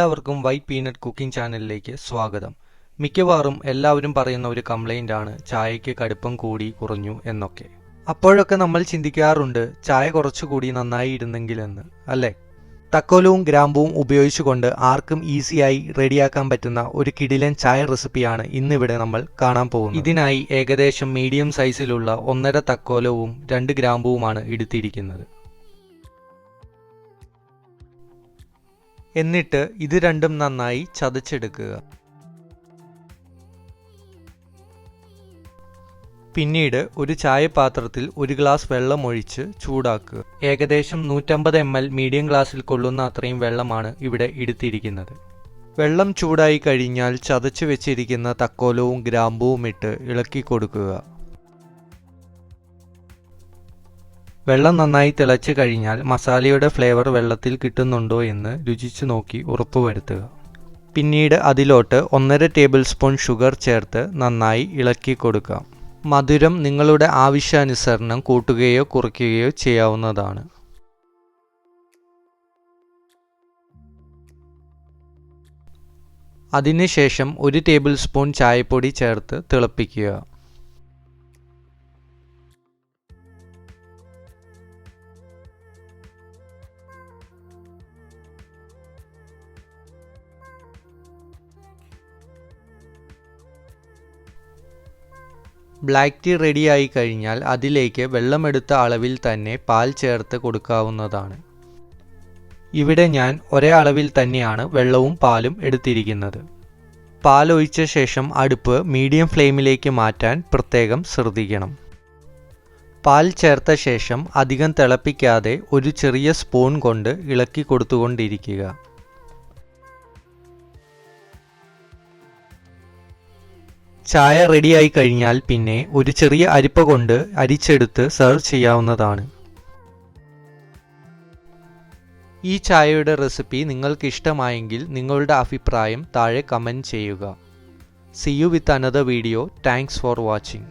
എല്ലാവർക്കും white peanut cooking ചാനലിലേക്ക് സ്വാഗതം. മിക്കവാറും എല്ലാവരും പറയുന്ന ഒരു കംപ്ലൈൻ്റ് ആണ് ചായയ്ക്ക് കടുപ്പം കൂടി കുറഞ്ഞു എന്നൊക്കെ. അപ്പോഴൊക്കെ നമ്മൾ ചിന്തിക്കാറുണ്ട് ചായ കുറച്ചുകൂടി നന്നായി ഇരുന്നെങ്കിലെന്ന്, അല്ലേ? തക്കോലവും ഗ്രാമ്പൂവും ഉപയോഗിച്ചുകൊണ്ട് ആർക്കും ഈസിയായി റെഡിയാക്കാൻ പറ്റുന്ന ഒരു കിടിലൻ ചായ റെസിപ്പിയാണ് ഇന്നിവിടെ നമ്മൾ കാണാൻ പോകുന്നത്. ഇതിനായി ഏകദേശം മീഡിയം സൈസിലുള്ള 1.5 തക്കോലവും 2 ഗ്രാമ്പൂവുമാണ് എടുത്തിരിക്കുന്നത്. എന്നിട്ട് ഇത് രണ്ടും നന്നായി ചതച്ചെടുക്കുക. പിന്നീട് ഒരു ചായപാത്രത്തിൽ 1 ഗ്ലാസ് വെള്ളം ഒഴിച്ച് ചൂടാക്കുക. ഏകദേശം 150 ml മീഡിയം ഗ്ലാസ്സിൽ കൊള്ളുന്ന അത്രയും വെള്ളമാണ് ഇവിടെ എടുത്തിരിക്കുന്നത്. വെള്ളം ചൂടായി കഴിഞ്ഞാൽ ചതച്ചു വെച്ചിരിക്കുന്ന തക്കോലവും ഗ്രാമ്പൂവും ഇട്ട് ഇളക്കി കൊടുക്കുക. വെള്ളം നന്നായി തിളച്ചു കഴിഞ്ഞാൽ മസാലയുടെ ഫ്ലേവർ വെള്ളത്തിൽ കിട്ടുന്നുണ്ടോ എന്ന് രുചിച്ചു നോക്കി ഉറപ്പുവരുത്തുക. പിന്നീട് അതിലോട്ട് 1.5 ടേബിൾ സ്പൂൺ ഷുഗർ ചേർത്ത് നന്നായി ഇളക്കി കൊടുക്കാം. മധുരം നിങ്ങളുടെ ആവശ്യാനുസരണം കൂട്ടുകയോ കുറയ്ക്കുകയോ ചെയ്യാവുന്നതാണ്. അതിനുശേഷം 1 ടേബിൾ സ്പൂൺ ചായപ്പൊടി ചേർത്ത് തിളപ്പിക്കുക. ബ്ലാക്ക് ടീ റെഡിയായി കഴിഞ്ഞാൽ അതിലേക്ക് വെള്ളമെടുത്ത അളവിൽ തന്നെ പാൽ ചേർത്ത് കൊടുക്കാവുന്നതാണ്. ഇവിടെ ഞാൻ ഒരേ അളവിൽ തന്നെയാണ് വെള്ളവും പാലും എടുത്തിരിക്കുന്നത്. പാൽ ഒഴിച്ച ശേഷം അടുപ്പ് മീഡിയം ഫ്ലെയിമിലേക്ക് മാറ്റാൻ പ്രത്യേകം ശ്രദ്ധിക്കണം. പാൽ ചേർത്ത ശേഷം അധികം തിളപ്പിക്കാതെ ഒരു ചെറിയ സ്പൂൺ കൊണ്ട് ഇളക്കി കൊടുത്തുകൊണ്ടിരിക്കുക. ചായ റെഡിയായി കഴിഞ്ഞാൽ പിന്നെ ഒരു ചെറിയ അരിപ്പ കൊണ്ട് അരിച്ചെടുത്ത് സെർവ് ചെയ്യാവുന്നതാണ്. ഈ ചായയുടെ റെസിപ്പി നിങ്ങൾക്ക് ഇഷ്ടമായെങ്കിൽ നിങ്ങളുടെ അഭിപ്രായം താഴെ കമൻറ്റ് ചെയ്യുക. See you with another video. Thanks for watching.